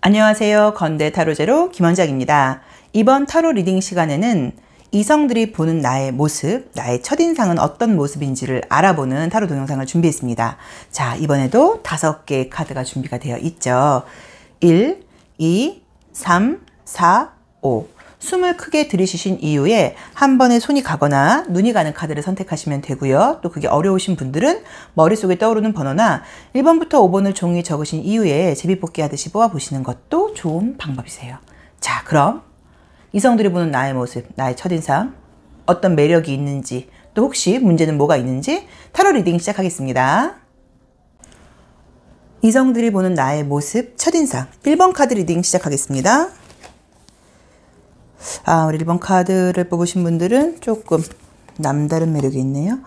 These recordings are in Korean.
안녕하세요. 건대 타로제로 김원장입니다. 이번 타로 리딩 시간에는 이성들이 보는 나의 모습, 나의 첫인상은 어떤 모습인지를 알아보는 타로 동영상을 준비했습니다. 자, 이번에도 5개의 카드가 준비가 되어 있죠. 1, 2, 3, 4, 5. 숨을 크게 들이쉬신 이후에 한 번에 손이 가거나 눈이 가는 카드를 선택하시면 되고요. 또 그게 어려우신 분들은 머릿속에 떠오르는 번호나 1번부터 5번을 종이에 적으신 이후에 제비뽑기 하듯이 뽑아보시는 것도 좋은 방법이세요. 자, 그럼 이성들이 보는 나의 모습, 나의 첫인상, 어떤 매력이 있는지, 또 혹시 문제는 뭐가 있는지 타로 리딩 시작하겠습니다. 이성들이 보는 나의 모습, 첫인상 1번 카드 리딩 시작하겠습니다. 우리 1번 카드를 뽑으신 분들은 조금 남다른 매력이 있네요.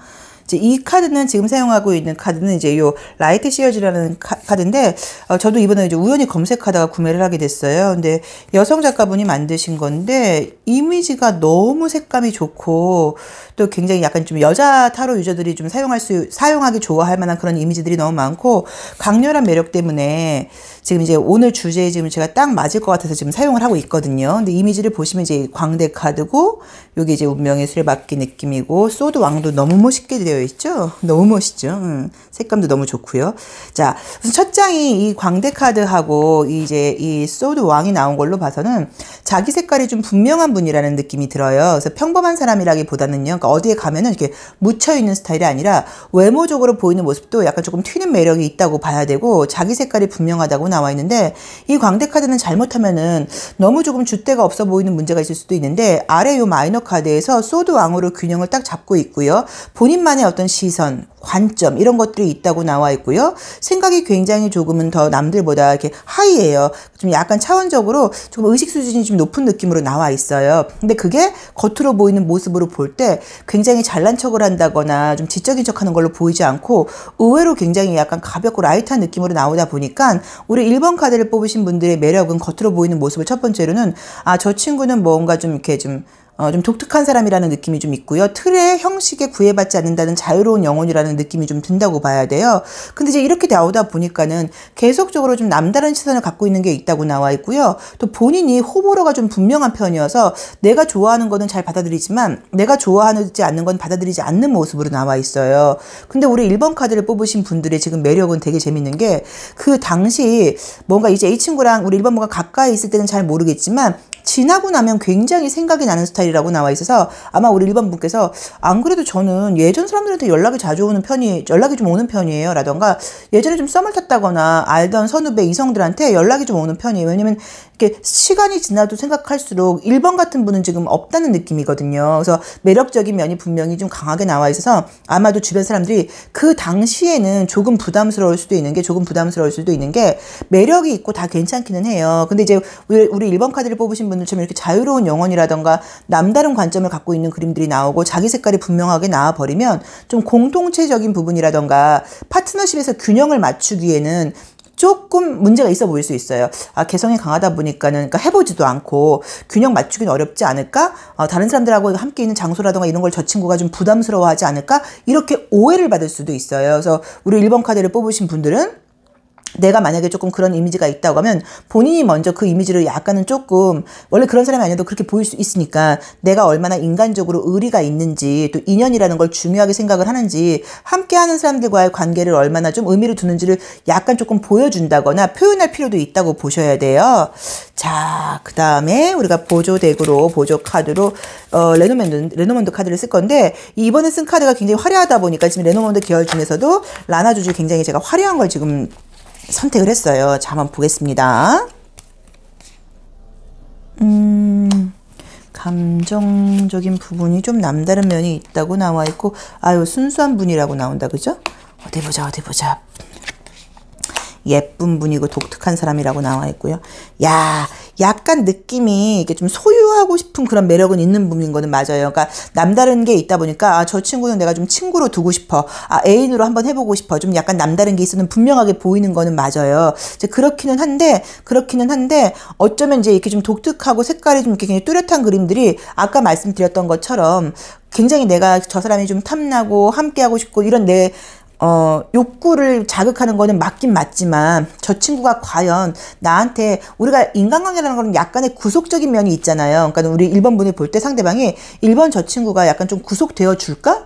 이제 이 카드는 지금 사용하고 있는 카드는 이제 요 라이트 시어즈라는 카드인데, 저도 이번에 이제 우연히 검색하다가 구매를 하게 됐어요. 근데 여성 작가분이 만드신 건데, 이미지가 너무 색감이 좋고, 또 굉장히 약간 좀 여자 타로 유저들이 좀 사용하기 좋아할 만한 그런 이미지들이 너무 많고, 강렬한 매력 때문에 지금 이제 오늘 주제에 지금 제가 딱 맞을 것 같아서 지금 사용을 하고 있거든요. 근데 이미지를 보시면 이제 광대 카드고, 여기 이제 운명의 수레바퀴 느낌이고, 소드 왕도 너무 멋있게 되어 있죠? 너무 멋있죠? 색감도 너무 좋고요. 자, 첫 장이 이 광대 카드하고 이제 이 소드 왕이 나온 걸로 봐서는 자기 색깔이 좀 분명한 분이라는 느낌이 들어요. 그래서 평범한 사람이라기보다는요, 그러니까 어디에 가면은 이렇게 묻혀있는 스타일이 아니라 외모적으로 보이는 모습도 약간 조금 튀는 매력이 있다고 봐야 되고, 자기 색깔이 분명하다고 나와 있는데, 이 광대 카드는 잘못하면은 너무 조금 줏대가 없어 보이는 문제가 있을 수도 있는데, 아래 요 마이너 카드에서 소드 왕으로 균형을 딱 잡고 있고요. 본인만의 어떤 시선, 관점 이런 것들이 있다고 나와 있고요. 생각이 굉장히 조금은 더 남들보다 이렇게 하이예요. 좀 약간 차원적으로 조금 의식 수준이 좀 높은 느낌으로 나와 있어요. 근데 그게 겉으로 보이는 모습으로 볼 때 굉장히 잘난 척을 한다거나 좀 지적인 척하는 걸로 보이지 않고, 의외로 굉장히 약간 가볍고 라이트한 느낌으로 나오다 보니까 우리 1번 카드를 뽑으신 분들의 매력은 겉으로 보이는 모습을 첫 번째로는 저 친구는 뭔가 좀 이렇게 좀 독특한 사람이라는 느낌이 좀 있고요. 틀의 형식에 구애받지 않는다는 자유로운 영혼이라는 느낌이 좀 든다고 봐야 돼요. 근데 이제 이렇게 나오다 보니까는 계속적으로 좀 남다른 시선을 갖고 있는 게 있다고 나와 있고요. 또 본인이 호불호가 좀 분명한 편이어서 내가 좋아하는 거는 잘 받아들이지만 내가 좋아하지 않는 건 받아들이지 않는 모습으로 나와 있어요. 근데 우리 1번 카드를 뽑으신 분들의 지금 매력은 되게 재밌는 게, 그 당시 뭔가 이제 이 친구랑 우리 1번분과 가까이 있을 때는 잘 모르겠지만 지나고 나면 굉장히 생각이 나는 스타일이라고 나와 있어서, 아마 우리 1번 분께서 안 그래도 저는 예전 사람들한테 연락이 좀 오는 편이에요 라던가, 예전에 좀 썸을 탔다거나 알던 선후배 이성들한테 연락이 좀 오는 편이에요. 왜냐면 이렇게 시간이 지나도 생각할수록 1번 같은 분은 지금 없다는 느낌이거든요. 그래서 매력적인 면이 분명히 좀 강하게 나와 있어서 아마도 주변 사람들이 그 당시에는 조금 부담스러울 수도 있는 게 매력이 있고 다 괜찮기는 해요. 근데 이제 우리 1번 카드를 뽑으신 분들처럼 이렇게 자유로운 영혼이라던가 남다른 관점을 갖고 있는 그림들이 나오고 자기 색깔이 분명하게 나와버리면 좀 공동체적인 부분이라던가 파트너십에서 균형을 맞추기에는 조금 문제가 있어 보일 수 있어요. 개성이 강하다 보니까는, 그러니까 해보지도 않고 균형 맞추기는 어렵지 않을까? 다른 사람들하고 함께 있는 장소라던가 이런 걸 저 친구가 좀 부담스러워하지 않을까? 이렇게 오해를 받을 수도 있어요. 그래서 우리 1번 카드를 뽑으신 분들은 내가 만약에 조금 그런 이미지가 있다고 하면 본인이 먼저 그 이미지를 약간은 조금, 원래 그런 사람이 아니어도 그렇게 보일 수 있으니까 내가 얼마나 인간적으로 의리가 있는지, 또 인연이라는 걸 중요하게 생각을 하는지, 함께하는 사람들과의 관계를 얼마나 좀 의미를 두는지를 약간 조금 보여준다거나 표현할 필요도 있다고 보셔야 돼요. 그 다음에 우리가 보조 카드로 레노먼드 카드를 쓸 건데, 이번에 쓴 카드가 굉장히 화려하다 보니까 지금 레노먼드 계열 중에서도 라나 주주 굉장히 제가 화려한 걸 지금 선택을 했어요. 자, 한번 보겠습니다. 감정적인 부분이 좀 남다른 면이 있다고 나와 있고, 순수한 분이라고 나온다, 그죠? 어디 보자. 예쁜 분이고 독특한 사람이라고 나와 있고요. 약간 느낌이 이게 좀 소유하고 싶은 그런 매력은 있는 분인 거는 맞아요. 그러니까 남다른 게 있다 보니까 저 친구는 내가 좀 친구로 두고 싶어. 애인으로 한번 해보고 싶어. 좀 약간 남다른 게 있어는 분명하게 보이는 거는 맞아요. 이제 그렇기는 한데 어쩌면 이제 이렇게 좀 독특하고 색깔이 좀 이렇게 굉장히 뚜렷한 그림들이 아까 말씀드렸던 것처럼 굉장히 내가 저 사람이 좀 탐나고 함께하고 싶고 이런 내 욕구를 자극하는 거는 맞긴 맞지만 저 친구가 과연 나한테 우리가 인간관계라는 거는 약간의 구속적인 면이 있잖아요. 그러니까 우리 1번 분이 볼 때 상대방이 1번 저 친구가 약간 좀 구속되어 줄까?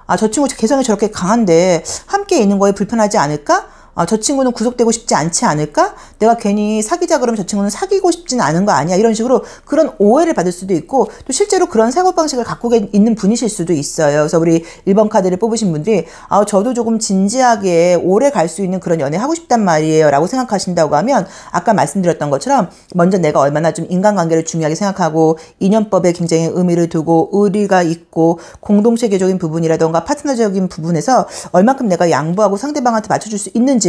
아, 저 친구 개성이 저렇게 강한데 함께 있는 거에 불편하지 않을까? 아, 저 친구는 구속되고 싶지 않지 않을까? 내가 괜히 사귀자 그러면 저 친구는 사귀고 싶진 않은 거 아니야? 이런 식으로 그런 오해를 받을 수도 있고 또 실제로 그런 사고방식을 갖고 있는 분이실 수도 있어요. 그래서 우리 1번 카드를 뽑으신 분들이 아, 저도 조금 진지하게 오래 갈 수 있는 그런 연애 하고 싶단 말이에요 라고 생각하신다고 하면 아까 말씀드렸던 것처럼 먼저 내가 얼마나 좀 인간관계를 중요하게 생각하고 인연법에 굉장히 의미를 두고 의리가 있고 공동체계적인 부분이라던가 파트너적인 부분에서 얼만큼 내가 양보하고 상대방한테 맞춰줄 수 있는지를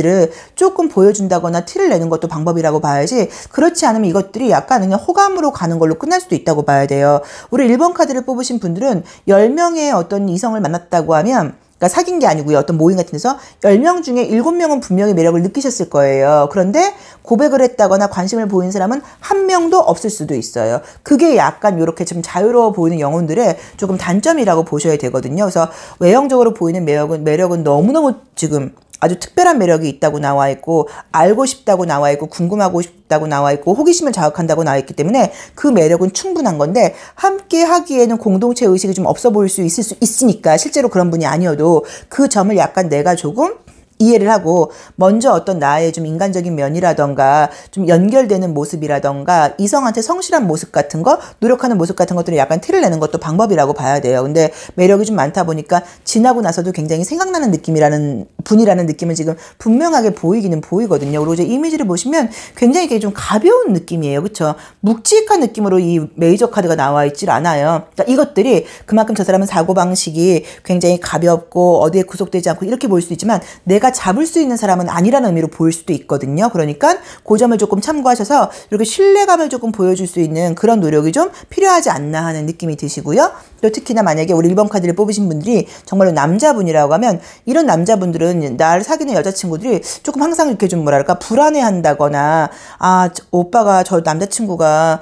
조금 보여준다거나 티를 내는 것도 방법이라고 봐야지 그렇지 않으면 이것들이 약간 그냥 호감으로 가는 걸로 끝날 수도 있다고 봐야 돼요. 우리 1번 카드를 뽑으신 분들은 10명의 어떤 이성을 만났다고 하면 그러니까 사귄 게 아니고요. 어떤 모임 같은 데서 10명 중에 7명은 분명히 매력을 느끼셨을 거예요. 그런데 고백을 했다거나 관심을 보인 사람은 한 명도 없을 수도 있어요. 그게 약간 이렇게 좀 자유로워 보이는 영혼들의 조금 단점이라고 보셔야 되거든요. 그래서 외형적으로 보이는 매력은 너무너무 지금 아주 특별한 매력이 있다고 나와 있고 알고 싶다고 나와 있고 궁금하고 싶다고 나와 있고 호기심을 자극한다고 나와 있기 때문에 그 매력은 충분한 건데 함께 하기에는 공동체 의식이 좀 없어 보일 수 있으니까 실제로 그런 분이 아니어도 그 점을 약간 내가 조금 이해를 하고 먼저 어떤 나의 좀 인간적인 면이라던가 좀 연결되는 모습이라던가 이성한테 성실한 모습 같은 거 노력하는 모습 같은 것들을 약간 티를 내는 것도 방법이라고 봐야 돼요. 근데 매력이 좀 많다 보니까 지나고 나서도 굉장히 생각나는 분이라는 느낌은 지금 분명하게 보이기는 보이거든요. 그리고 이제 이미지를 보시면 굉장히 좀 가벼운 느낌이에요. 그렇죠? 묵직한 느낌으로 이 메이저 카드가 나와 있질 않아요. 그러니까 이것들이 그만큼 저 사람은 사고방식이 굉장히 가볍고 어디에 구속되지 않고 이렇게 보일 수 있지만 내가 잡을 수 있는 사람은 아니라는 의미로 보일 수도 있거든요. 그러니까 그 점을 조금 참고하셔서 이렇게 신뢰감을 조금 보여줄 수 있는 그런 노력이 좀 필요하지 않나 하는 느낌이 드시고요. 또 특히나 만약에 우리 1번 카드를 뽑으신 분들이 정말로 남자분이라고 하면 이런 남자분들은 나를 사귀는 여자친구들이 조금 항상 이렇게 좀 뭐랄까 불안해한다거나 아 오빠가 저 남자친구가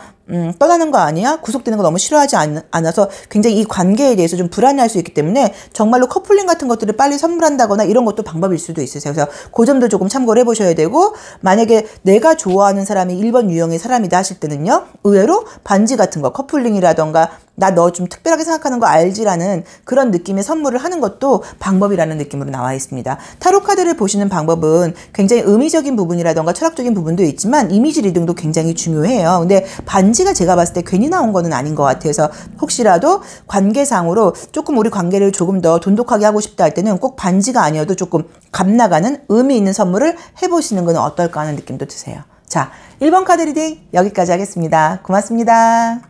떠나는 거 아니야? 구속되는 거 너무 싫어하지 않아서 굉장히 이 관계에 대해서 좀 불안해할 수 있기 때문에 정말로 커플링 같은 것들을 빨리 선물한다거나 이런 것도 방법일 수도 있으세요. 그래서 그 점도 조금 참고를 해보셔야 되고 만약에 내가 좋아하는 사람이 1번 유형의 사람이다 하실 때는요. 의외로 반지 같은 거 커플링이라던가 나 너 좀 특별하게 생각하는 거 알지라는 그런 느낌의 선물을 하는 것도 방법이라는 느낌으로 나와 있습니다. 타로 카드를 보시는 방법은 굉장히 의미적인 부분이라던가 철학적인 부분도 있지만 이미지 리딩도 굉장히 중요해요. 근데 반지가 제가 봤을 때 괜히 나온 거는 아닌 것 같아서 혹시라도 관계상으로 조금 우리 관계를 조금 더 돈독하게 하고 싶다 할 때는 꼭 반지가 아니어도 조금 값나가는 의미 있는 선물을 해보시는 건 어떨까 하는 느낌도 드세요. 자, 1번 카드 리딩 여기까지 하겠습니다. 고맙습니다.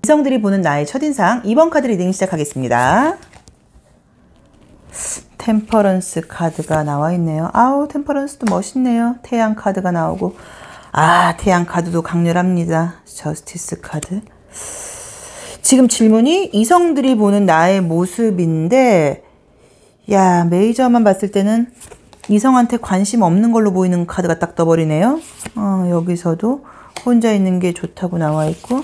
이성들이 보는 나의 첫인상 2번 카드 리딩 시작하겠습니다. 템퍼런스 카드가 나와 있네요. 아우 템퍼런스도 멋있네요. 태양 카드가 나오고 아 태양 카드도 강렬합니다. 저스티스 카드. 지금 질문이 이성들이 보는 나의 모습인데 야 메이저만 봤을 때는 이성한테 관심 없는 걸로 보이는 카드가 딱 떠버리네요. 여기서도 혼자 있는 게 좋다고 나와 있고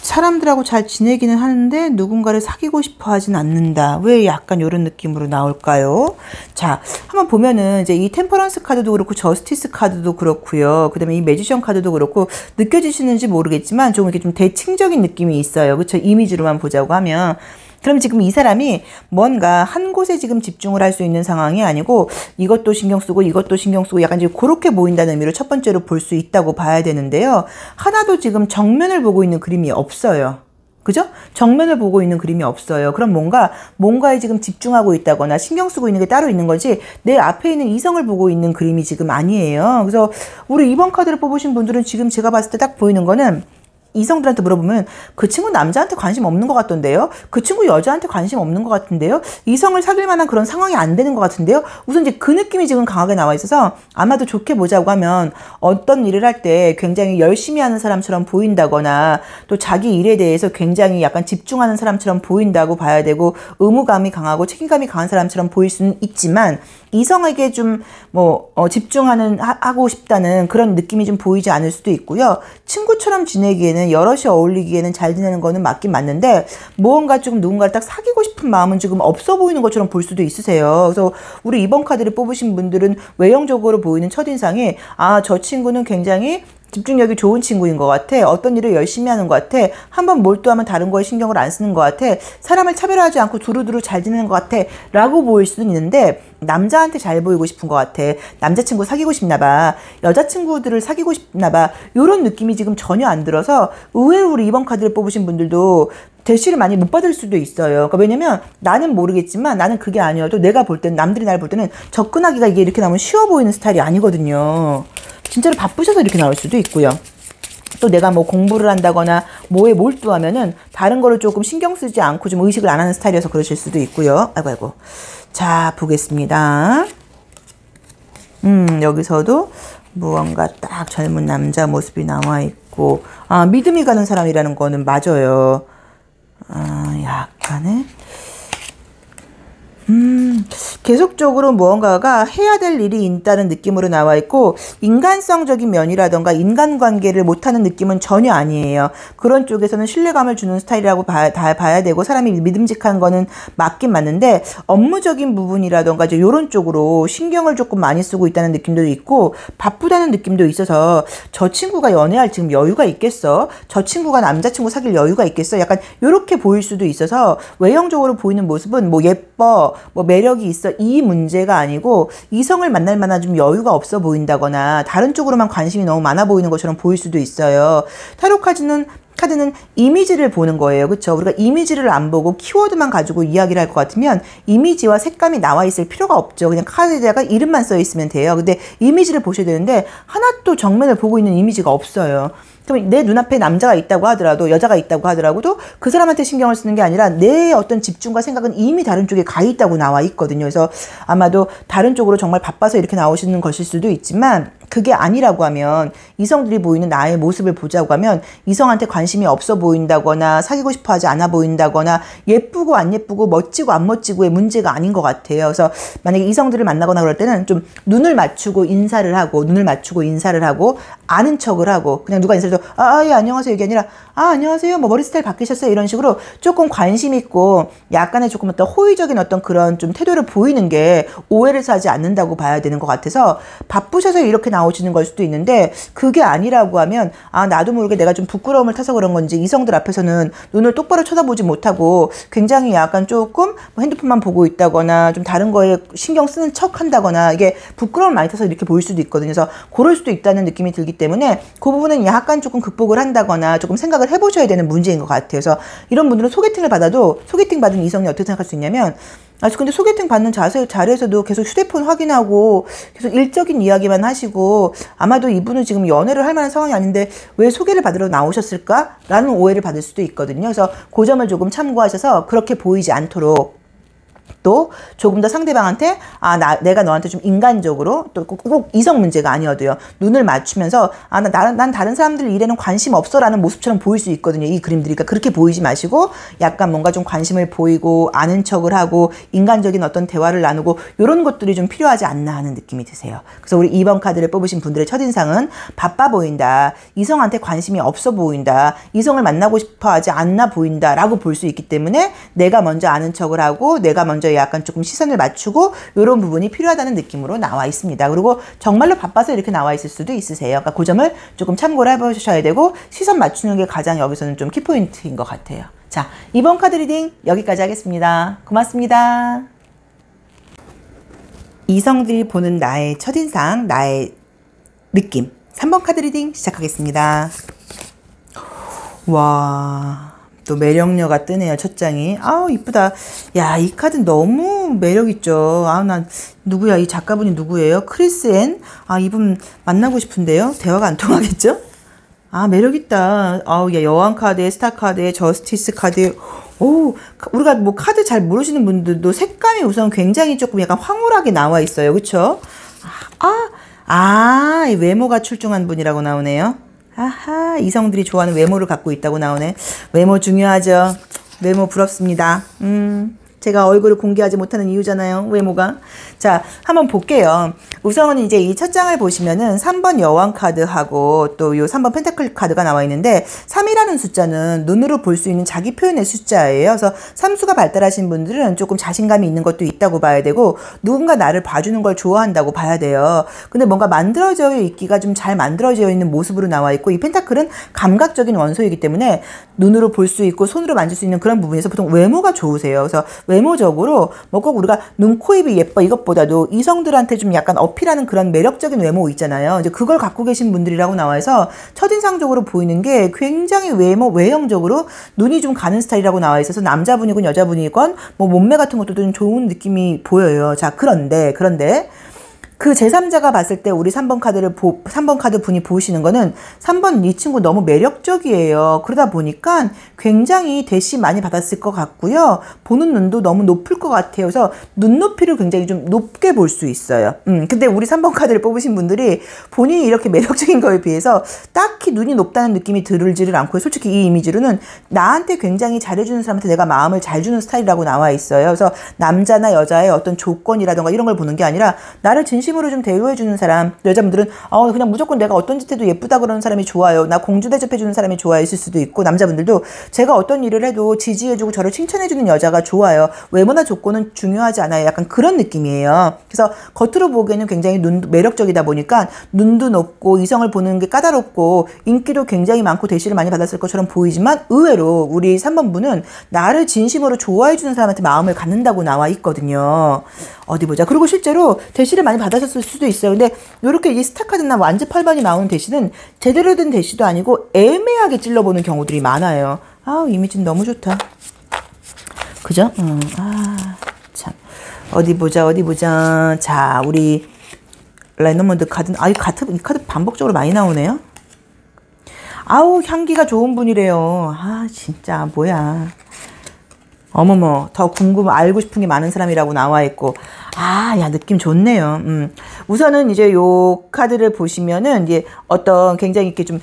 사람들하고 잘 지내기는 하는데 누군가를 사귀고 싶어 하진 않는다. 왜 약간 이런 느낌으로 나올까요? 자, 한번 보면은 이제 이 템퍼런스 카드도 그렇고 저스티스 카드도 그렇고요. 그다음에 이 매지션 카드도 그렇고 느껴지시는지 모르겠지만 좀 이렇게 좀 대칭적인 느낌이 있어요. 그렇죠? 이미지로만 보자고 하면 그럼 지금 이 사람이 뭔가 한 곳에 지금 집중을 할 수 있는 상황이 아니고 이것도 신경 쓰고 이것도 신경 쓰고 약간 지금 그렇게 보인다는 의미로 첫 번째로 볼 수 있다고 봐야 되는데요. 하나도 지금 정면을 보고 있는 그림이 없어요. 그죠? 정면을 보고 있는 그림이 없어요. 그럼 뭔가에 지금 집중하고 있다거나 신경 쓰고 있는 게 따로 있는 거지 내 앞에 있는 이성을 보고 있는 그림이 지금 아니에요. 그래서 우리 2번 카드를 뽑으신 분들은 지금 제가 봤을 때 딱 보이는 거는 이성들한테 물어보면 그 친구 남자한테 관심 없는 것 같던데요? 그 친구 여자한테 관심 없는 것 같은데요? 이성을 사귈 만한 그런 상황이 안 되는 것 같은데요? 우선 이제 그 느낌이 지금 강하게 나와 있어서 아마도 좋게 보자고 하면 어떤 일을 할 때 굉장히 열심히 하는 사람처럼 보인다거나 또 자기 일에 대해서 굉장히 약간 집중하는 사람처럼 보인다고 봐야 되고 의무감이 강하고 책임감이 강한 사람처럼 보일 수는 있지만 이성에게 좀 하고 싶다는 그런 느낌이 좀 보이지 않을 수도 있고요. 친구처럼 지내기에는, 여럿이 어울리기에는 잘 지내는 거는 맞긴 맞는데, 무언가 조금 누군가를 딱 사귀고 싶은 마음은 지금 없어 보이는 것처럼 볼 수도 있으세요. 그래서 우리 이번 카드를 뽑으신 분들은 외형적으로 보이는 첫인상이, 아, 저 친구는 굉장히 집중력이 좋은 친구인 것 같아. 어떤 일을 열심히 하는 것 같아. 한번 몰두하면 다른 거에 신경을 안 쓰는 것 같아. 사람을 차별하지 않고 두루두루 잘 지내는 것 같아. 라고 보일 수는 있는데, 남자한테 잘 보이고 싶은 것 같아. 남자친구 사귀고 싶나 봐. 여자친구들을 사귀고 싶나 봐. 요런 느낌이 지금 전혀 안 들어서 의외로 우리 이번 카드를 뽑으신 분들도 대시를 많이 못 받을 수도 있어요. 그러니까 왜냐면 나는 모르겠지만 나는 그게 아니어도 내가 볼 때는, 남들이 나를 볼 때는 접근하기가 이게 이렇게 나오면 쉬워 보이는 스타일이 아니거든요. 진짜로 바쁘셔서 이렇게 나올 수도 있고요. 또 내가 뭐 공부를 한다거나 뭐에 몰두하면은 다른 거를 조금 신경 쓰지 않고 좀 의식을 안 하는 스타일이어서 그러실 수도 있고요. 아이고. 자, 보겠습니다. 여기서도 무언가 딱 젊은 남자 모습이 나와 있고, 아, 믿음이 가는 사람이라는 거는 맞아요. 약간의 계속적으로 무언가가 해야 될 일이 있다는 느낌으로 나와 있고, 인간성적인 면이라던가 인간관계를 못하는 느낌은 전혀 아니에요. 그런 쪽에서는 신뢰감을 주는 스타일이라고 봐야 되고, 사람이 믿음직한 거는 맞긴 맞는데, 업무적인 부분이라던가 이제 이런 쪽으로 신경을 조금 많이 쓰고 있다는 느낌도 있고, 바쁘다는 느낌도 있어서, 저 친구가 연애할 지금 여유가 있겠어? 저 친구가 남자친구 사귈 여유가 있겠어? 약간 이렇게 보일 수도 있어서, 외형적으로 보이는 모습은 뭐 예뻐, 뭐 매력이 있어, 이 문제가 아니고 이성을 만날 만한 좀 여유가 없어 보인다거나 다른 쪽으로만 관심이 너무 많아 보이는 것처럼 보일 수도 있어요. 타로 카드는 이미지를 보는 거예요. 그렇죠? 우리가 이미지를 안 보고 키워드만 가지고 이야기를 할 것 같으면 이미지와 색감이 나와 있을 필요가 없죠. 그냥 카드에다가 이름만 써 있으면 돼요. 근데 이미지를 보셔야 되는데 하나도 정면을 보고 있는 이미지가 없어요. 그럼 내 눈앞에 남자가 있다고 하더라도, 여자가 있다고 하더라도 그 사람한테 신경을 쓰는 게 아니라 내 어떤 집중과 생각은 이미 다른 쪽에 가 있다고 나와 있거든요. 그래서 아마도 다른 쪽으로 정말 바빠서 이렇게 나오시는 것일 수도 있지만, 그게 아니라고 하면, 이성들이 보이는 나의 모습을 보자고 하면 이성한테 관심이 없어 보인다거나 사귀고 싶어 하지 않아 보인다거나 예쁘고 안 예쁘고 멋지고 안 멋지고의 문제가 아닌 것 같아요. 그래서 만약에 이성들을 만나거나 그럴 때는 좀 눈을 맞추고 인사를 하고 아는 척을 하고, 그냥 누가 인사를 해도 예, 안녕하세요 이게 아니라 안녕하세요, 뭐 머리 스타일 바뀌셨어요, 이런 식으로 조금 관심 있고 약간의 조금 어떤 호의적인 어떤 그런 좀 태도를 보이는 게 오해를 사지 않는다고 봐야 되는 것 같아서, 바쁘셔서 이렇게 나오시는 걸 수도 있는데, 그게 아니라고 하면 나도 모르게 내가 좀 부끄러움을 타서 그런 건지 이성들 앞에서는 눈을 똑바로 쳐다보지 못하고 굉장히 약간 조금 뭐 핸드폰만 보고 있다거나 좀 다른 거에 신경 쓰는 척 한다거나, 이게 부끄러움을 많이 타서 이렇게 보일 수도 있거든요. 그래서 그럴 수도 있다는 느낌이 들기 때문에 그 부분은 약간 조금 극복을 한다거나 조금 생각을 해보셔야 되는 문제인 것 같아요. 그래서 이런 분들은 소개팅을 받아도, 소개팅 받은 이성이 어떻게 생각할 수 있냐면, 근데 소개팅 받는 자리에서도 계속 휴대폰 확인하고 계속 일적인 이야기만 하시고, 아마도 이분은 지금 연애를 할 만한 상황이 아닌데 왜 소개를 받으러 나오셨을까? 라는 오해를 받을 수도 있거든요. 그래서 그 점을 조금 참고하셔서 그렇게 보이지 않도록, 또 조금 더 상대방한테 내가 너한테 좀 인간적으로, 또 꼭 이성 문제가 아니어도요, 눈을 맞추면서 난 다른 사람들 일에는 관심 없어 라는 모습처럼 보일 수 있거든요, 이 그림들이. 그러니까 그렇게 보이지 마시고 약간 뭔가 좀 관심을 보이고 아는 척을 하고 인간적인 어떤 대화를 나누고, 이런 것들이 좀 필요하지 않나 하는 느낌이 드세요. 그래서 우리 2번 카드를 뽑으신 분들의 첫인상은 바빠 보인다, 이성한테 관심이 없어 보인다, 이성을 만나고 싶어 하지 않나 보인다 라고 볼 수 있기 때문에, 내가 먼저 아는 척을 하고 내가 먼저 약간 조금 시선을 맞추고 이런 부분이 필요하다는 느낌으로 나와 있습니다. 그리고 정말로 바빠서 이렇게 나와 있을 수도 있으세요. 그러니까 그 점을 조금 참고를 해보셔야 되고, 시선 맞추는 게 가장 여기서는 좀 키포인트인 것 같아요. 자, 이번 카드 리딩 여기까지 하겠습니다. 고맙습니다. 이성들이 보는 나의 첫인상, 나의 느낌, 3번 카드 리딩 시작하겠습니다. 와, 또 매력녀가 뜨네요, 첫 장이. 이쁘다. 야, 이 카드 너무 매력있죠. 난 누구야? 이 작가분이 누구예요? 크리스 앤? 이분 만나고 싶은데요? 대화가 안 통하겠죠? 매력있다. 야, 여왕 카드에 스타 카드에 저스티스 카드. 우리가 뭐 카드 잘 모르시는 분들도 색감이 우선 굉장히 조금 약간 황홀하게 나와 있어요. 그쵸? 이 외모가 출중한 분이라고 나오네요. 아하, 이성들이 좋아하는 외모를 갖고 있다고 나오네. 외모 중요하죠. 외모 부럽습니다. 제가 얼굴을 공개하지 못하는 이유잖아요. 외모가. 자, 한번 볼게요. 우선은 이제 이 첫 장을 보시면은 3번 여왕 카드하고 또 요 3번 펜타클 카드가 나와 있는데 3이라는 숫자는 눈으로 볼 수 있는 자기 표현의 숫자예요. 그래서 삼수가 발달하신 분들은 조금 자신감이 있는 것도 있다고 봐야 되고 누군가 나를 봐주는 걸 좋아한다고 봐야 돼요. 근데 뭔가 만들어져 있기가 좀 잘 만들어져 있는 모습으로 나와 있고 이 펜타클은 감각적인 원소이기 때문에 눈으로 볼 수 있고 손으로 만질 수 있는 그런 부분에서 보통 외모가 좋으세요. 그래서 외모적으로 뭐 꼭 우리가 눈, 코, 입이 예뻐 이것보다도 이성들한테 좀 약간 어필하는 그런 매력적인 외모 있잖아요. 이제 그걸 갖고 계신 분들이라고 나와서 첫인상적으로 보이는 게 굉장히 외형적으로 눈이 좀 가는 스타일이라고 나와 있어서 남자분이건 여자분이건 뭐 몸매 같은 것도 좀 좋은 느낌이 보여요. 자, 그런데 그 제3자가 봤을 때 우리 3번 카드 분이 보시는 거는 3번 이 친구 너무 매력적이에요. 그러다 보니까 굉장히 대시 많이 받았을 것 같고요. 보는 눈도 너무 높을 것 같아요. 그래서 눈높이를 굉장히 좀 높게 볼 수 있어요. 근데 우리 3번 카드를 뽑으신 분들이 본인이 이렇게 매력적인 거에 비해서 딱히 눈이 높다는 느낌이 들지를 않고요. 솔직히 이 이미지로는 나한테 굉장히 잘해주는 사람한테 내가 마음을 잘 주는 스타일이라고 나와 있어요. 그래서 남자나 여자의 어떤 조건이라던가 이런 걸 보는 게 아니라 나를 진심으로 좀 대우해주는 사람. 여자분들은 그냥 무조건 내가 어떤 짓 해도 예쁘다 그러는 사람이 좋아요. 나 공주 대접해주는 사람이 좋아요. 있을 수도 있고 남자분들도 제가 어떤 일을 해도 지지해주고 저를 칭찬해주는 여자가 좋아요. 외모나 조건은 중요하지 않아요. 약간 그런 느낌이에요. 그래서 겉으로 보기에는 굉장히 매력적이다 보니까 눈도 높고 이성을 보는 게 까다롭고 인기도 굉장히 많고 대시를 많이 받았을 것처럼 보이지만 의외로 우리 3번 분은 나를 진심으로 좋아해주는 사람한테 마음을 갖는다고 나와 있거든요. 어디 보자. 그리고 실제로 대시를 많이 받으셨을 수도 있어요. 근데 이렇게 이 스타카드나 완즈 8번이 나오는 대시는 제대로 된 대시도 아니고 애매하게 찔러보는 경우들이 많아요. 이미지는 너무 좋다. 그죠? 참. 어디 보자. 자, 우리 레노먼드 카드는 이 카드 반복적으로 많이 나오네요. 향기가 좋은 분이래요. 진짜 뭐야. 어머머, 더 알고 싶은 게 많은 사람이라고 나와 있고. 느낌 좋네요. 우선은 이제 요 카드를 보시면은 이제 어떤 굉장히 이렇게 좀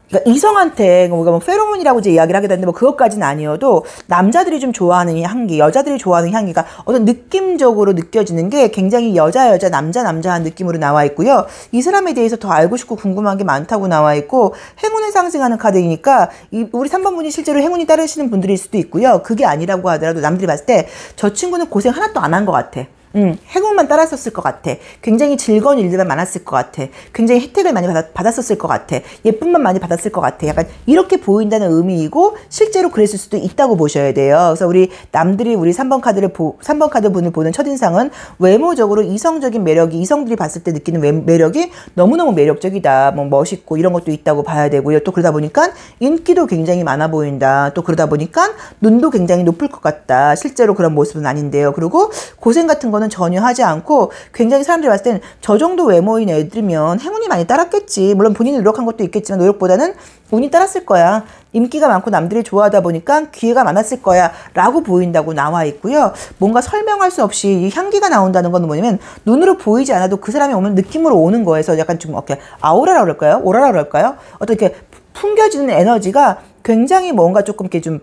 그러니까 이성한테 우리가 뭐 페로몬이라고 이제 이야기를 하게 되는데 뭐 그것까지는 아니어도 남자들이 좀 좋아하는 이 향기, 여자들이 좋아하는 향기가 어떤 느낌적으로 느껴지는 게 굉장히 여자, 남자한 느낌으로 나와 있고요. 이 사람에 대해서 더 알고 싶고 궁금한 게 많다고 나와 있고 행운을 상징하는 카드이니까 우리 3번 분이 실제로 행운이 따르시는 분들일 수도 있고요. 그게 아니라고 하더라도 남들이 봤을 때 저 친구는 고생 하나도 안 한 것 같아. 행운만 따랐었을 것 같아. 굉장히 즐거운 일들만 많았을 것 같아. 굉장히 혜택을 많이 받았었을 것 같아. 예쁨만 많이 받았을 것 같아. 약간 이렇게 보인다는 의미이고 실제로 그랬을 수도 있다고 보셔야 돼요. 그래서 우리 남들이 우리 3번 카드 분을 보는 첫인상은 외모적으로 이성적인 매력이 이성들이 봤을 때 느끼는 매력이 너무너무 매력적이다. 뭐 멋있고 이런 것도 있다고 봐야 되고요. 또 그러다 보니까 인기도 굉장히 많아 보인다. 또 그러다 보니까 눈도 굉장히 높을 것 같다. 실제로 그런 모습은 아닌데요. 그리고 고생 같은 거는 전혀 하지 않고 굉장히 사람들이 봤을 때는 저 정도 외모인 애들이면 행운이 많이 따랐겠지. 물론 본인이 노력한 것도 있겠지만 노력보다는 운이 따랐을 거야. 인기가 많고 남들이 좋아하다 보니까 기회가 많았을 거야 라고 보인다고 나와 있고요. 뭔가 설명할 수 없이 이 향기가 나온다는 건 뭐냐면 눈으로 보이지 않아도 그 사람이 오면 느낌으로 오는 거에서 약간 좀 이렇게 아우라라 그럴까요? 오라라 그럴까요? 어떤 이렇게 풍겨지는 에너지가 굉장히 뭔가 조금 이렇게 좀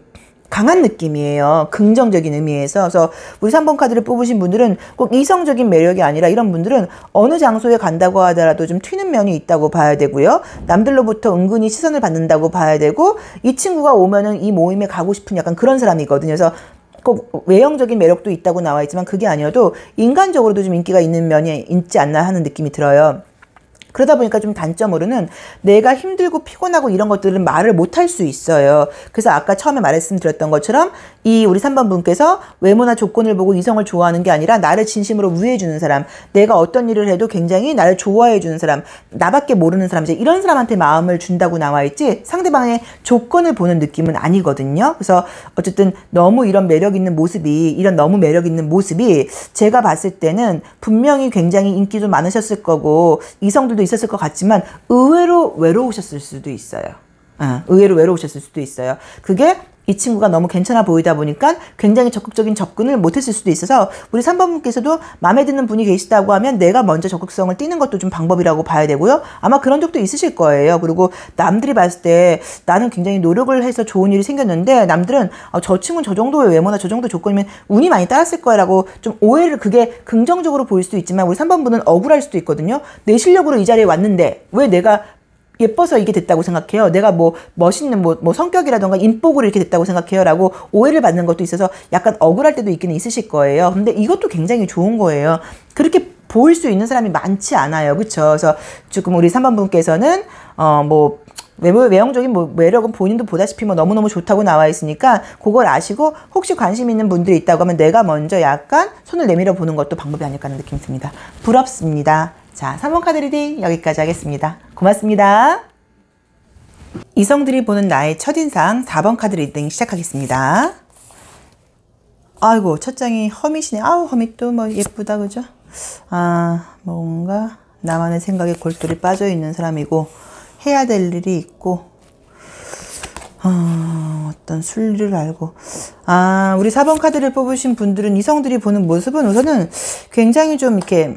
강한 느낌이에요. 긍정적인 의미에서. 그래서 우리 3번 카드를 뽑으신 분들은 꼭 이성적인 매력이 아니라 이런 분들은 어느 장소에 간다고 하더라도 좀 튀는 면이 있다고 봐야 되고요. 남들로부터 은근히 시선을 받는다고 봐야 되고 이 친구가 오면은 이 모임에 가고 싶은 약간 그런 사람이거든요. 그래서 꼭 외형적인 매력도 있다고 나와 있지만 그게 아니어도 인간적으로도 좀 인기가 있는 면이 있지 않나 하는 느낌이 들어요. 그러다 보니까 좀 단점으로는 내가 힘들고 피곤하고 이런 것들은 말을 못할 수 있어요. 그래서 아까 처음에 말씀드렸던 것처럼 이 우리 3번 분께서 외모나 조건을 보고 이성을 좋아하는 게 아니라 나를 진심으로 위해주는 사람, 내가 어떤 일을 해도 굉장히 나를 좋아해주는 사람, 나밖에 모르는 사람, 이제 이런 사람한테 마음을 준다고 나와 있지 상대방의 조건을 보는 느낌은 아니거든요. 그래서 어쨌든 너무 이런 매력 있는 모습이 제가 봤을 때는 분명히 굉장히 인기도 많으셨을 거고 이성들도 있었을 것 같지만 의외로 외로우셨을 수도 있어요. 의외로 외로우셨을 수도 있어요. 그게 이 친구가 너무 괜찮아 보이다 보니까 굉장히 적극적인 접근을 못했을 수도 있어서 우리 3번분께서도 마음에 드는 분이 계시다고 하면 내가 먼저 적극성을 띠는 것도 좀 방법이라고 봐야 되고요. 아마 그런 적도 있으실 거예요. 그리고 남들이 봤을 때 나는 굉장히 노력을 해서 좋은 일이 생겼는데 남들은 저 친구는 저 정도의 외모나 저 정도 조건이면 운이 많이 따랐을 거라고 좀 오해를 그게 긍정적으로 보일 수도 있지만 우리 3번분은 억울할 수도 있거든요. 내 실력으로 이 자리에 왔는데 왜 내가 예뻐서 이게 됐다고 생각해요. 내가 뭐 멋있는 뭐 성격이라던가 인복으로 이렇게 됐다고 생각해요. 라고 오해를 받는 것도 있어서 약간 억울할 때도 있기는 있으실 거예요. 근데 이것도 굉장히 좋은 거예요. 그렇게 보일 수 있는 사람이 많지 않아요. 그쵸? 그래서 조금 우리 3번분께서는 뭐 외형적인 뭐 매력은 본인도 보다시피 뭐 너무너무 좋다고 나와 있으니까 그걸 아시고 혹시 관심 있는 분들이 있다고 하면 내가 먼저 약간 손을 내밀어 보는 것도 방법이 아닐까 하는 느낌이 듭니다. 부럽습니다. 자, 3번 카드 리딩 여기까지 하겠습니다. 고맙습니다. 이성들이 보는 나의 첫인상 4번 카드 리딩 시작하겠습니다. 아이고, 첫 장이 허밋이네. 아우, 허밋도 뭐 예쁘다, 그죠? 뭔가 나만의 생각에 골똘히 빠져있는 사람이고 해야 될 일이 있고 어떤 순리를 알고 우리 4번 카드를 뽑으신 분들은 이성들이 보는 모습은 우선은 굉장히 좀 이렇게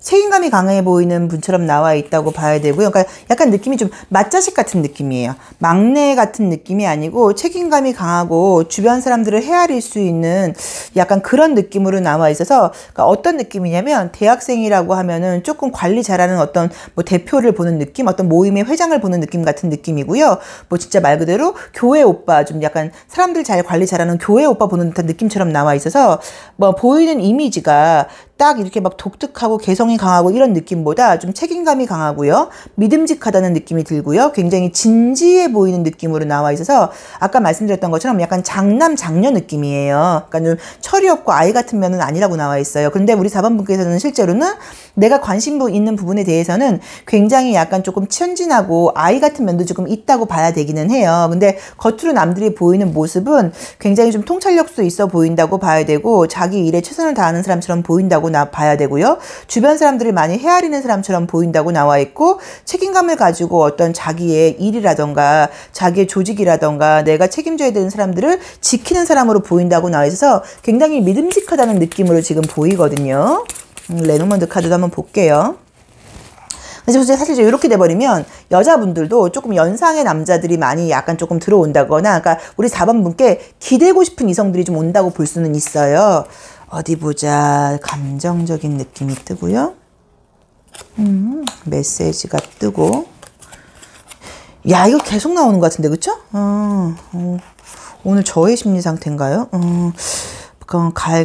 책임감이 강해 보이는 분처럼 나와 있다고 봐야 되고요. 그러니까 약간 느낌이 좀 맏자식 같은 느낌이에요. 막내 같은 느낌이 아니고 책임감이 강하고 주변 사람들을 헤아릴 수 있는 약간 그런 느낌으로 나와 있어서 그러니까 어떤 느낌이냐면 대학생이라고 하면은 조금 관리 잘하는 어떤 뭐 대표를 보는 느낌, 어떤 모임의 회장을 보는 느낌 같은 느낌이고요. 뭐 진짜 말 그대로 교회 오빠, 좀 약간 사람들 잘 관리 잘하는 교회 오빠 보는 듯한 느낌처럼 나와 있어서 뭐 보이는 이미지가 딱 이렇게 막 독특하고 개성이 강하고 이런 느낌보다 좀 책임감이 강하고요. 믿음직하다는 느낌이 들고요. 굉장히 진지해 보이는 느낌으로 나와 있어서 아까 말씀드렸던 것처럼 약간 장남 장녀 느낌이에요. 그러니까 좀 철이 없고 아이 같은 면은 아니라고 나와 있어요. 그런데 우리 4번 분께서는 실제로는 내가 관심 있는 부분에 대해서는 굉장히 약간 조금 천진하고 아이 같은 면도 조금 있다고 봐야 되기는 해요. 근데 겉으로 남들이 보이는 모습은 굉장히 좀 통찰력도 있어 보인다고 봐야 되고 자기 일에 최선을 다하는 사람처럼 보인다고 봐야 되고요. 주변 사람들을 많이 헤아리는 사람처럼 보인다고 나와 있고 책임감을 가지고 어떤 자기의 일이라던가 자기의 조직이라던가 내가 책임져야 되는 사람들을 지키는 사람으로 보인다고 나와 있어서 굉장히 믿음직하다는 느낌으로 지금 보이거든요. 레노먼드 카드도 한번 볼게요. 그래서 사실 이렇게 돼버리면 여자분들도 조금 연상의 남자들이 많이 약간 조금 들어온다거나 그러니까 우리 4번 분께 기대고 싶은 이성들이 좀 온다고 볼 수는 있어요. 어디 보자. 감정적인 느낌이 뜨고요. 메시지가 뜨고. 야, 이거 계속 나오는 것 같은데, 그쵸? 오늘 저의 심리 상태인가요?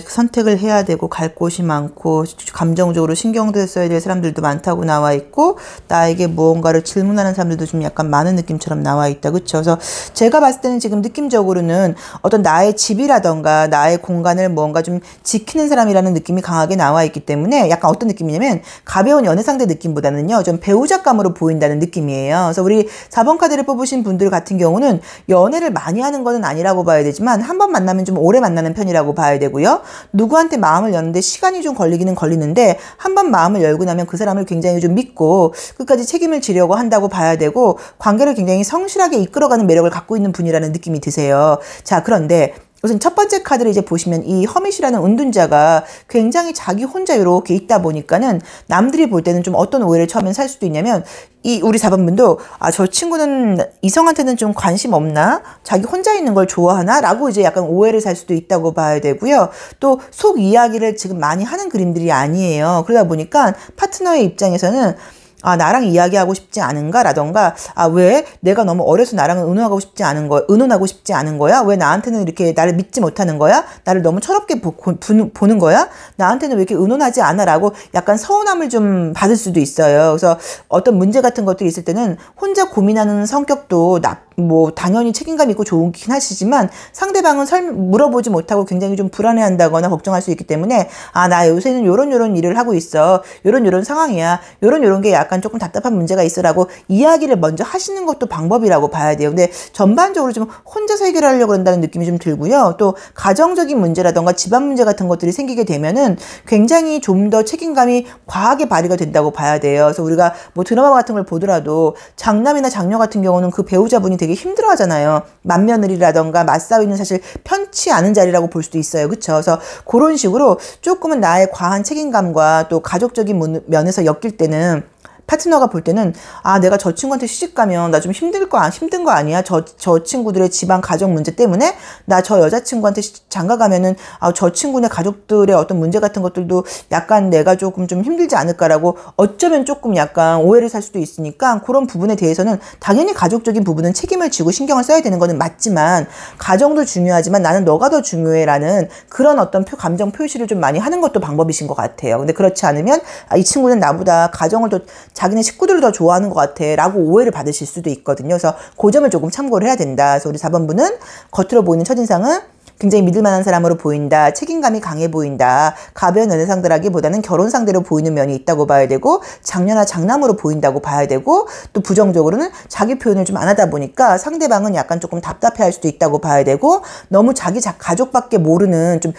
선택을 해야 되고 갈 곳이 많고 감정적으로 신경도 써야 될 사람들도 많다고 나와 있고 나에게 무언가를 질문하는 사람들도 좀 약간 많은 느낌처럼 나와 있다. 그쵸? 그래서 제가 봤을 때는 지금 느낌적으로는 어떤 나의 집이라던가 나의 공간을 뭔가 좀 지키는 사람이라는 느낌이 강하게 나와 있기 때문에 약간 어떤 느낌이냐면 가벼운 연애 상대 느낌보다는요 좀 배우자감으로 보인다는 느낌이에요. 그래서 우리 4번 카드를 뽑으신 분들 같은 경우는 연애를 많이 하는 건 아니라고 봐야 되지만 한 번 만나면 좀 오래 만나는 편이라고 봐야 되고요. 누구한테 마음을 여는데 시간이 좀 걸리기는 걸리는데 한 번 마음을 열고 나면 그 사람을 굉장히 좀 믿고 끝까지 책임을 지려고 한다고 봐야 되고 관계를 굉장히 성실하게 이끌어가는 매력을 갖고 있는 분이라는 느낌이 드세요. 자, 그런데 우선 첫 번째 카드를 이제 보시면 이 허밋이라는 은둔자가 굉장히 자기 혼자 이렇게 있다 보니까는 남들이 볼 때는 좀 어떤 오해를 처음엔 살 수도 있냐면 이 우리 4번분도 저 친구는 이성한테는 좀 관심 없나? 자기 혼자 있는 걸 좋아하나? 라고 이제 약간 오해를 살 수도 있다고 봐야 되고요. 또 속 이야기를 지금 많이 하는 그림들이 아니에요. 그러다 보니까 파트너의 입장에서는 나랑 이야기하고 싶지 않은가? 라던가, 왜 내가 너무 어려서 나랑은 의논하고 싶지 않은 거야? 왜 나한테는 이렇게 나를 믿지 못하는 거야? 나를 너무 철없게 보는 거야? 나한테는 왜 이렇게 의논하지 않아? 라고 약간 서운함을 좀 받을 수도 있어요. 그래서 어떤 문제 같은 것들이 있을 때는 혼자 고민하는 성격도 뭐 당연히 책임감 있고 좋긴 하시지만 상대방은 물어보지 못하고 굉장히 좀 불안해한다거나 걱정할 수 있기 때문에 나 요새는 요런 일을 하고 있어. 요런 상황이야. 요런 게 약간 조금 답답한 문제가 있어라고 이야기를 먼저 하시는 것도 방법이라고 봐야 돼요. 근데 전반적으로 좀 혼자서 해결하려고 한다는 느낌이 좀 들고요. 또 가정적인 문제라던가 집안 문제 같은 것들이 생기게 되면은 굉장히 좀 더 책임감이 과하게 발휘가 된다고 봐야 돼요. 그래서 우리가 뭐 드라마 같은 걸 보더라도 장남이나 장녀 같은 경우는 그 배우자분이 되게 되게 힘들어 하잖아요. 맏며느리라던가 맞사위는 사실 편치 않은 자리라고 볼 수도 있어요. 그쵸? 그래서 그런 식으로 조금은 나의 과한 책임감과 또 가족적인 면에서 엮일 때는 파트너가 볼 때는 아 내가 저 친구한테 시집 가면 나 좀 힘든 거 아니야? 저 친구들의 집안 가정 문제 때문에 나 저 여자친구한테 장가 가면은 아 저 친구네 가족들의 어떤 문제 같은 것들도 약간 내가 조금 좀 힘들지 않을까라고 어쩌면 조금 약간 오해를 살 수도 있으니까 그런 부분에 대해서는 당연히 가족적인 부분은 책임을 지고 신경을 써야 되는 거는 맞지만 가정도 중요하지만 나는 너가 더 중요해라는 그런 어떤 감정 표시를 좀 많이 하는 것도 방법이신 것 같아요. 근데 그렇지 않으면 아, 이 친구는 나보다 가정을 더 자기네 식구들을 더 좋아하는 것 같아 라고 오해를 받으실 수도 있거든요. 그래서 그 점을 조금 참고를 해야 된다. 그래서 우리 4번분은 겉으로 보이는 첫인상은 굉장히 믿을만한 사람으로 보인다. 책임감이 강해 보인다. 가벼운 연애 상대라기보다는 결혼 상대로 보이는 면이 있다고 봐야 되고 장녀나 장남으로 보인다고 봐야 되고 또 부정적으로는 자기 표현을 좀 안 하다 보니까 상대방은 약간 조금 답답해할 수도 있다고 봐야 되고 너무 자기 가족밖에 모르는 좀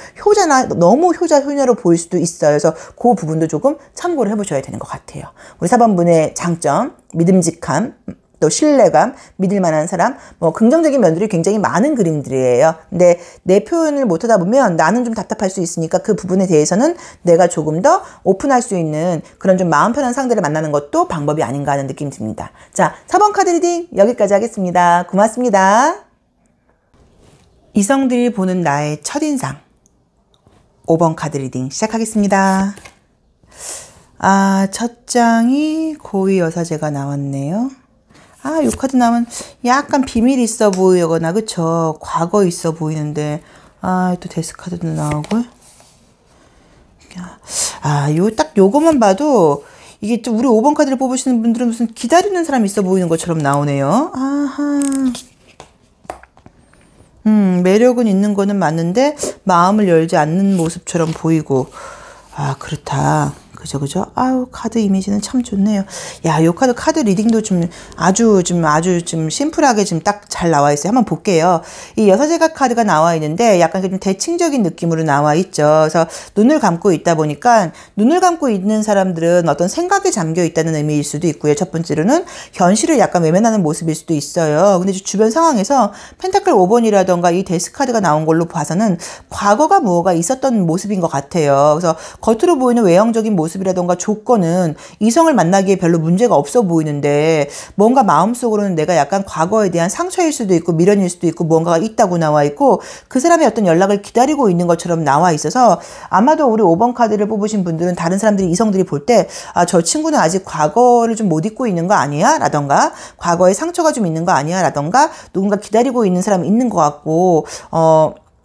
너무 효자효녀로 보일 수도 있어요. 그래서 그 부분도 조금 참고를 해보셔야 되는 것 같아요. 우리 4번분의 장점, 믿음직함, 또 신뢰감, 믿을 만한 사람, 뭐 긍정적인 면들이 굉장히 많은 그림들이에요. 근데 내 표현을 못하다 보면 나는 좀 답답할 수 있으니까 그 부분에 대해서는 내가 조금 더 오픈할 수 있는 그런 좀 마음 편한 상대를 만나는 것도 방법이 아닌가 하는 느낌이 듭니다. 자, 4번 카드 리딩 여기까지 하겠습니다. 고맙습니다. 이성들이 보는 나의 첫인상 5번 카드 리딩 시작하겠습니다. 아, 첫 장이 고위 여사제가 나왔네요. 아, 요 카드 나오면 약간 비밀이 있어 보이거나, 그쵸? 과거 있어 보이는데, 아, 또 데스 카드도 나오고. 아, 딱 요것만 봐도, 이게 또 우리 5번 카드를 뽑으시는 분들은 무슨 기다리는 사람이 있어 보이는 것처럼 나오네요. 아하. 매력은 있는 거는 맞는데, 마음을 열지 않는 모습처럼 보이고. 아, 그렇다. 그죠. 아유, 카드 이미지는 참 좋네요. 야, 요 카드 리딩도 아주 심플하게 딱 잘 나와 있어요. 한번 볼게요. 이 여사제가 카드가 나와 있는데 약간 좀 대칭적인 느낌으로 나와 있죠. 그래서 눈을 감고 있다 보니까 눈을 감고 있는 사람들은 어떤 생각에 잠겨 있다는 의미일 수도 있고요. 첫 번째로는 현실을 약간 외면하는 모습일 수도 있어요. 근데 주변 상황에서 펜타클 5번이라던가 이 데스 카드가 나온 걸로 봐서는 과거가 뭐가 있었던 모습인 것 같아요. 그래서 겉으로 보이는 외형적인 모습이라던가 조건은 이성을 만나기에 별로 문제가 없어 보이는데 뭔가 마음속으로는 내가 약간 과거에 대한 상처일 수도 있고 미련일 수도 있고 뭔가가 있다고 나와 있고 그 사람의 어떤 연락을 기다리고 있는 것처럼 나와 있어서 아마도 우리 5번 카드를 뽑으신 분들은 다른 사람들이 이성들이 볼 때 아, 저 친구는 아직 과거를 좀 못 잊고 있는 거 아니야? 라던가 과거에 상처가 좀 있는 거 아니야? 라던가 누군가 기다리고 있는 사람이 있는 것 같고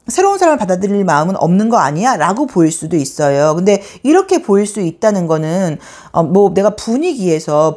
새로운 사람을 받아들일 마음은 없는 거 아니야? 라고 보일 수도 있어요. 근데 이렇게 보일 수 있다는 거는 뭐 내가 분위기에서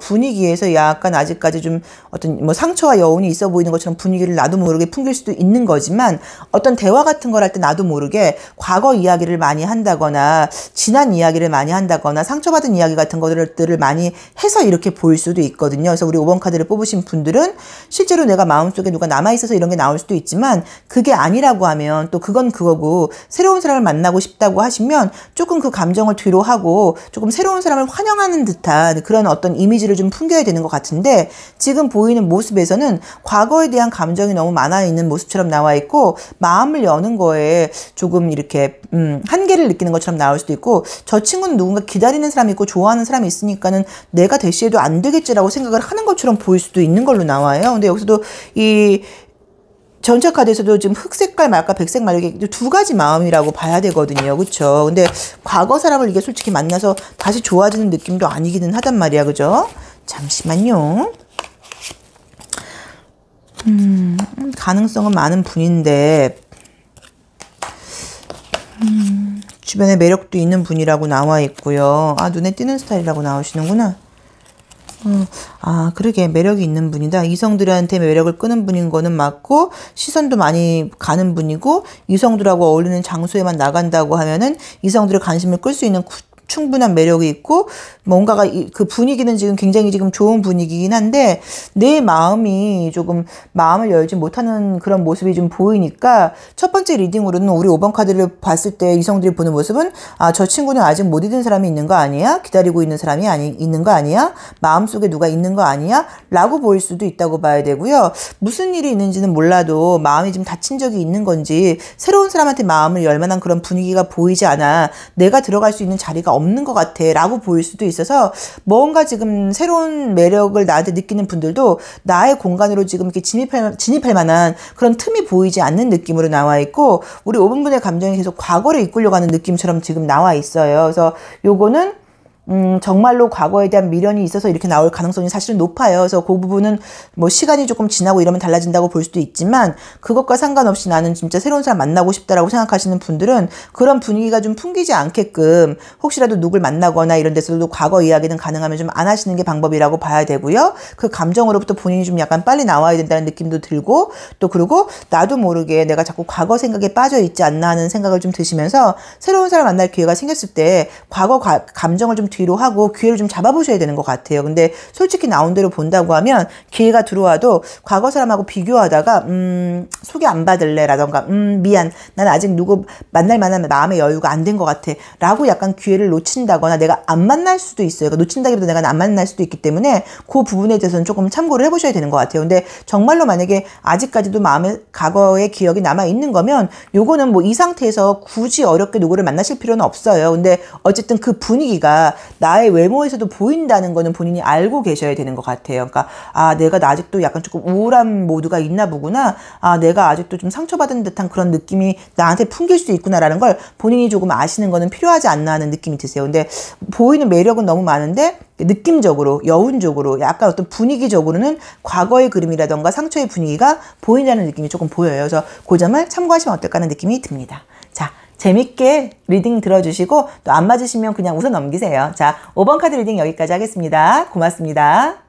약간 아직까지 좀 어떤 뭐 상처와 여운이 있어 보이는 것처럼 분위기를 나도 모르게 풍길 수도 있는 거지만 어떤 대화 같은 걸 할 때 나도 모르게 과거 이야기를 많이 한다거나 지난 이야기를 많이 한다거나 상처받은 이야기 같은 것들을 많이 해서 이렇게 보일 수도 있거든요. 그래서 우리 5번 카드를 뽑으신 분들은 실제로 내가 마음속에 누가 남아있어서 이런 게 나올 수도 있지만 그게 아니라고 하면 또 그건 그거고 새로운 사람을 만나고 싶다고 하시면 조금 그 감정을 뒤로 하고 조금 새로운 사람을 환영하는 듯한 그런 어떤 이미지를 좀 풍겨야 되는 것 같은데 지금 보이는 모습에서는 과거에 대한 감정이 너무 많아 있는 모습처럼 나와 있고 마음을 여는 거에 조금 이렇게 한계를 느끼는 것처럼 나올 수도 있고 저 친구는 누군가 기다리는 사람이 있고 좋아하는 사람이 있으니까는 내가 대시해도 안 되겠지라고 생각을 하는 것처럼 보일 수도 있는 걸로 나와요. 근데 여기서도 이 전체 카드에서도 지금 흑색깔 말까 백색 말 이게 두 가지 마음이라고 봐야 되거든요. 그쵸? 근데 과거 사람을 이게 솔직히 만나서 다시 좋아지는 느낌도 아니기는 하단 말이야. 그죠? 잠시만요. 가능성은 많은 분인데 주변에 매력도 있는 분이라고 나와 있고요. 아, 눈에 띄는 스타일이라고 나오시는구나. 아, 그러게 매력이 있는 분이다. 이성들한테 매력을 끄는 분인 거는 맞고 시선도 많이 가는 분이고 이성들하고 어울리는 장소에만 나간다고 하면은 이성들의 관심을 끌 수 있는 충분한 매력이 있고 뭔가가 그 분위기는 지금 굉장히 지금 좋은 분위기긴 한데 내 마음이 조금 마음을 열지 못하는 그런 모습이 좀 보이니까 첫 번째 리딩으로는 우리 5번 카드를 봤을 때 이성들이 보는 모습은 아, 저 친구는 아직 못 잊은 사람이 있는 거 아니야? 기다리고 있는 사람이 있는 거 아니야? 마음속에 누가 있는 거 아니야? 라고 보일 수도 있다고 봐야 되고요. 무슨 일이 있는지는 몰라도 마음이 좀 다친 적이 있는 건지 새로운 사람한테 마음을 열 만한 그런 분위기가 보이지 않아 내가 들어갈 수 있는 자리가 없는 것 같아 라고 보일 수도 있어서 뭔가 지금 새로운 매력을 나한테 느끼는 분들도 나의 공간으로 지금 이렇게 진입할 만한 그런 틈이 보이지 않는 느낌으로 나와 있고 우리 5번분의 감정이 계속 과거를 이끌려 가는 느낌처럼 지금 나와 있어요. 그래서 요거는 정말로 과거에 대한 미련이 있어서 이렇게 나올 가능성이 사실은 높아요. 그래서 그 부분은 뭐 시간이 조금 지나고 이러면 달라진다고 볼 수도 있지만 그것과 상관없이 나는 진짜 새로운 사람 만나고 싶다라고 생각하시는 분들은 그런 분위기가 좀 풍기지 않게끔 혹시라도 누굴 만나거나 이런 데서도 과거 이야기는 가능하면 좀 안 하시는 게 방법이라고 봐야 되고요. 그 감정으로부터 본인이 좀 약간 빨리 나와야 된다는 느낌도 들고 또 그리고 나도 모르게 내가 자꾸 과거 생각에 빠져 있지 않나 하는 생각을 좀 드시면서 새로운 사람 만날 기회가 생겼을 때 과거 감정을 좀 뒤로 하고 기회를 좀 잡아보셔야 되는 것 같아요. 근데 솔직히 나온 대로 본다고 하면 기회가 들어와도 과거 사람하고 비교하다가 소개 안 받을래 라던가 미안 난 아직 누구 만날 만한 마음의 여유가 안 된 것 같아 라고 약간 기회를 놓친다거나 내가 안 만날 수도 있어요. 그러니까 놓친다기보다 내가 안 만날 수도 있기 때문에 그 부분에 대해서는 조금 참고를 해보셔야 되는 것 같아요. 근데 정말로 만약에 아직까지도 마음에 과거의 기억이 남아있는 거면 요거는 뭐 이 상태에서 굳이 어렵게 누구를 만나실 필요는 없어요. 근데 어쨌든 그 분위기가 나의 외모에서도 보인다는 거는 본인이 알고 계셔야 되는 것 같아요. 그러니까 아 내가 아직도 약간 조금 우울한 모드가 있나 보구나. 아 내가 아직도 좀 상처받은 듯한 그런 느낌이 나한테 풍길 수 있구나라는 걸 본인이 조금 아시는 거는 필요하지 않나 하는 느낌이 드세요. 근데 보이는 매력은 너무 많은데 느낌적으로 여운적으로 약간 어떤 분위기적으로는 과거의 그림이라던가 상처의 분위기가 보인다는 느낌이 조금 보여요. 그래서 그 점을 참고하시면 어떨까 하는 느낌이 듭니다. 자, 재밌게 리딩 들어주시고 또 안 맞으시면 그냥 웃어 넘기세요. 자, 5번 카드 리딩 여기까지 하겠습니다. 고맙습니다.